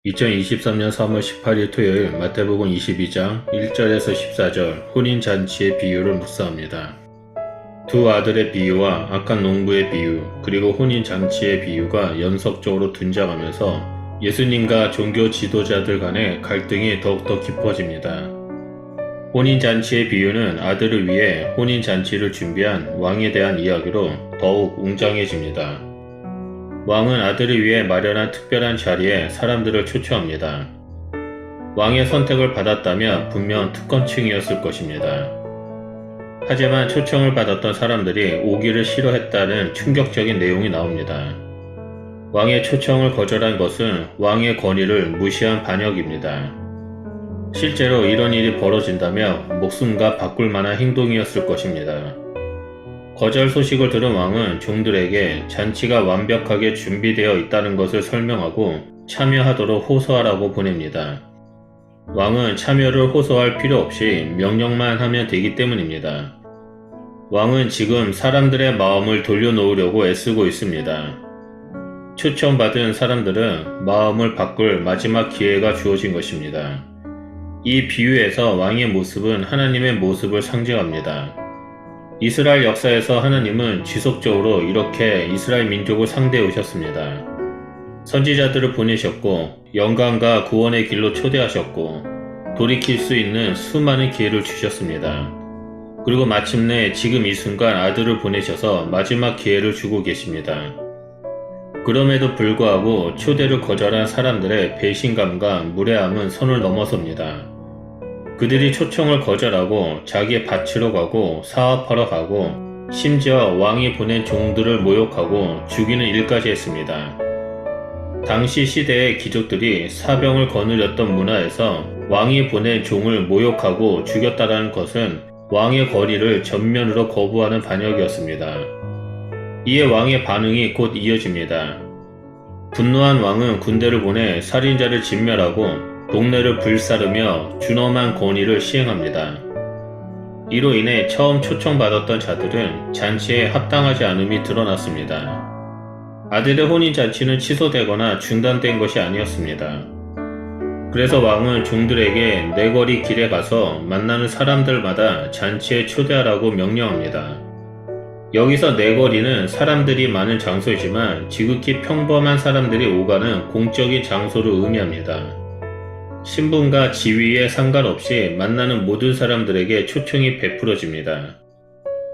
2023년 3월 18일 토요일 마태복음 22장 1절에서 14절 혼인잔치의 비유를 묵상합니다. 두 아들의 비유와 악한 농부의 비유 그리고 혼인잔치의 비유가 연속적으로 등장하면서 예수님과 종교 지도자들 간의 갈등이 더욱더 깊어집니다. 혼인잔치의 비유는 아들을 위해 혼인잔치를 준비한 왕에 대한 이야기로 더욱 웅장해집니다. 왕은 아들을 위해 마련한 특별한 자리에 사람들을 초청합니다. 왕의 선택을 받았다면 분명 특권층이었을 것입니다. 하지만 초청을 받았던 사람들이 오기를 싫어했다는 충격적인 내용이 나옵니다. 왕의 초청을 거절한 것은 왕의 권위를 무시한 반역입니다. 실제로 이런 일이 벌어진다면 목숨과 바꿀 만한 행동이었을 것입니다. 거절 소식을 들은 왕은 종들에게 잔치가 완벽하게 준비되어 있다는 것을 설명하고 참여하도록 호소하라고 보냅니다. 왕은 참여를 호소할 필요 없이 명령만 하면 되기 때문입니다. 왕은 지금 사람들의 마음을 돌려놓으려고 애쓰고 있습니다. 초청받은 사람들은 마음을 바꿀 마지막 기회가 주어진 것입니다. 이 비유에서 왕의 모습은 하나님의 모습을 상징합니다. 이스라엘 역사에서 하나님은 지속적으로 이렇게 이스라엘 민족을 상대해 오셨습니다. 선지자들을 보내셨고 영광과 구원의 길로 초대하셨고 돌이킬 수 있는 수많은 기회를 주셨습니다. 그리고 마침내 지금 이 순간 아들을 보내셔서 마지막 기회를 주고 계십니다. 그럼에도 불구하고 초대를 거절한 사람들의 배신감과 무례함은 선을 넘어섭니다. 그들이 초청을 거절하고 자기의 밭으로 가고 사업하러 가고 심지어 왕이 보낸 종들을 모욕하고 죽이는 일까지 했습니다. 당시 시대의 귀족들이 사병을 거느렸던 문화에서 왕이 보낸 종을 모욕하고 죽였다는 것은 왕의 권위를 전면으로 거부하는 반역이었습니다. 이에 왕의 반응이 곧 이어집니다. 분노한 왕은 군대를 보내 살인자를 진멸하고 동네를 불사르며 준엄한 권위를 시행합니다. 이로 인해 처음 초청받았던 자들은 잔치에 합당하지 않음이 드러났습니다. 아들의 혼인잔치는 취소되거나 중단된 것이 아니었습니다. 그래서 왕은 종들에게 내거리 길에 가서 만나는 사람들마다 잔치에 초대하라고 명령합니다. 여기서 내거리는 사람들이 많은 장소이지만 지극히 평범한 사람들이 오가는 공적인 장소를 의미합니다. 신분과 지위에 상관없이 만나는 모든 사람들에게 초청이 베풀어집니다.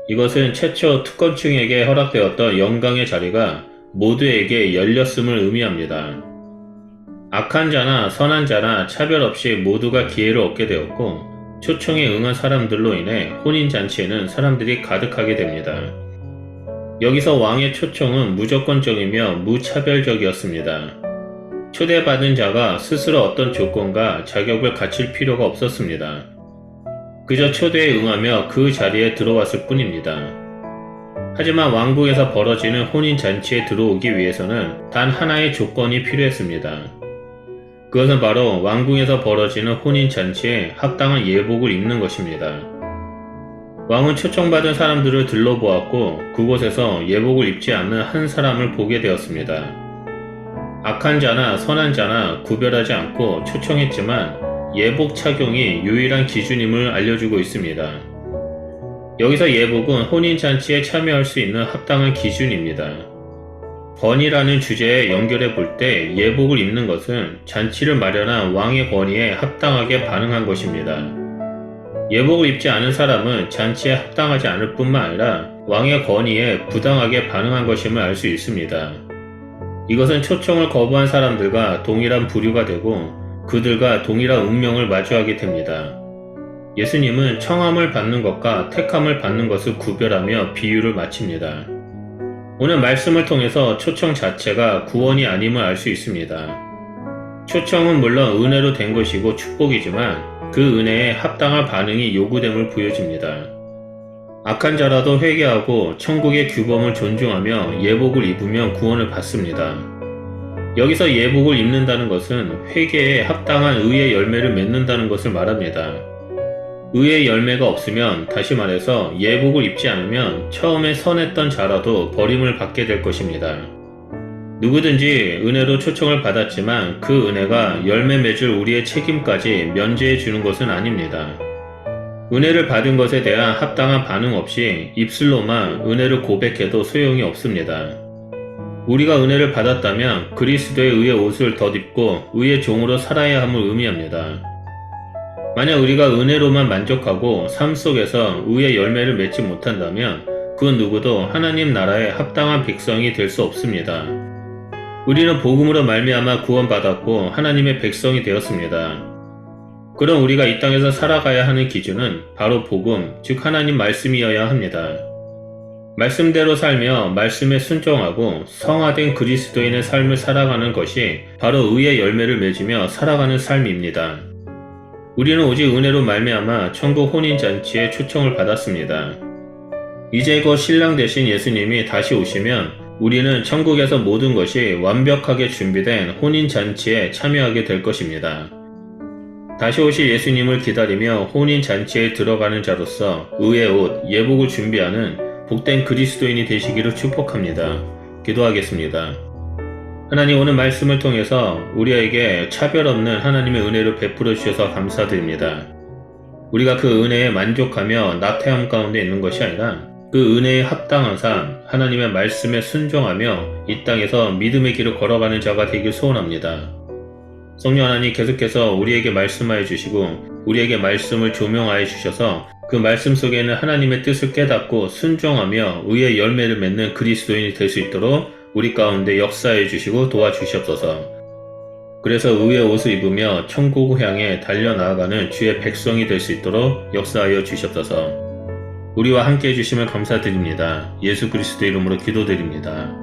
이것은 최초 특권층에게 허락되었던 영광의 자리가 모두에게 열렸음을 의미합니다. 악한 자나 선한 자나 차별 없이 모두가 기회를 얻게 되었고 초청에 응한 사람들로 인해 혼인잔치에는 사람들이 가득하게 됩니다. 여기서 왕의 초청은 무조건적이며 무차별적이었습니다. 초대받은 자가 스스로 어떤 조건과 자격을 갖출 필요가 없었습니다. 그저 초대에 응하며 그 자리에 들어왔을 뿐입니다. 하지만 왕국에서 벌어지는 혼인잔치에 들어오기 위해서는 단 하나의 조건이 필요했습니다. 그것은 바로 왕궁에서 벌어지는 혼인잔치에 합당한 예복을 입는 것입니다. 왕은 초청받은 사람들을 들러보았고 그곳에서 예복을 입지 않는 한 사람을 보게 되었습니다. 악한 자나 선한 자나 구별하지 않고 초청했지만 예복 착용이 유일한 기준임을 알려주고 있습니다. 여기서 예복은 혼인잔치에 참여할 수 있는 합당한 기준입니다. 권위라는 주제에 연결해 볼 때 예복을 입는 것은 잔치를 마련한 왕의 권위에 합당하게 반응한 것입니다. 예복을 입지 않은 사람은 잔치에 합당하지 않을 뿐만 아니라 왕의 권위에 부당하게 반응한 것임을 알 수 있습니다. 이것은 초청을 거부한 사람들과 동일한 부류가 되고 그들과 동일한 운명을 마주하게 됩니다. 예수님은 청함을 받는 것과 택함을 받는 것을 구별하며 비유를 마칩니다. 오늘 말씀을 통해서 초청 자체가 구원이 아님을 알 수 있습니다. 초청은 물론 은혜로 된 것이고 축복이지만 그 은혜에 합당한 반응이 요구됨을 보여줍니다. 악한 자라도 회개하고 천국의 규범을 존중하며 예복을 입으면 구원을 받습니다. 여기서 예복을 입는다는 것은 회개에 합당한 의의 열매를 맺는다는 것을 말합니다. 의의 열매가 없으면, 다시 말해서 예복을 입지 않으면 처음에 선했던 자라도 버림을 받게 될 것입니다. 누구든지 은혜로 초청을 받았지만 그 은혜가 열매 맺을 우리의 책임까지 면제해 주는 것은 아닙니다. 은혜를 받은 것에 대한 합당한 반응 없이 입술로만 은혜를 고백해도 소용이 없습니다. 우리가 은혜를 받았다면 그리스도의 의의 옷을 덧입고 의의 종으로 살아야 함을 의미합니다. 만약 우리가 은혜로만 만족하고 삶 속에서 의의 열매를 맺지 못한다면 그 누구도 하나님 나라의 합당한 백성이 될 수 없습니다. 우리는 복음으로 말미암아 구원받았고 하나님의 백성이 되었습니다. 그럼 우리가 이 땅에서 살아가야 하는 기준은 바로 복음, 즉 하나님 말씀이어야 합니다. 말씀대로 살며 말씀에 순종하고 성화된 그리스도인의 삶을 살아가는 것이 바로 의의 열매를 맺으며 살아가는 삶입니다. 우리는 오직 은혜로 말미암아 천국 혼인잔치에 초청을 받았습니다. 이제 곧 신랑 되신 예수님이 다시 오시면 우리는 천국에서 모든 것이 완벽하게 준비된 혼인잔치에 참여하게 될 것입니다. 다시 오실 예수님을 기다리며 혼인잔치에 들어가는 자로서 의의 옷, 예복을 준비하는 복된 그리스도인이 되시기를 축복합니다. 기도하겠습니다. 하나님, 오늘 말씀을 통해서 우리에게 차별 없는 하나님의 은혜를 베풀어 주셔서 감사드립니다. 우리가 그 은혜에 만족하며 나태함 가운데 있는 것이 아니라 그 은혜에 합당한 삶, 하나님의 말씀에 순종하며 이 땅에서 믿음의 길을 걸어가는 자가 되길 소원합니다. 성령 하나님, 계속해서 우리에게 말씀하여 주시고 우리에게 말씀을 조명하여 주셔서 그 말씀 속에는 하나님의 뜻을 깨닫고 순종하며 의의 열매를 맺는 그리스도인이 될 수 있도록 우리 가운데 역사해 주시고 도와주시옵소서. 그래서 의의 옷을 입으며 천국 향해 달려나아가는 주의 백성이 될 수 있도록 역사하여 주시옵소서. 우리와 함께 해주심을 감사드립니다. 예수 그리스도 이름으로 기도드립니다.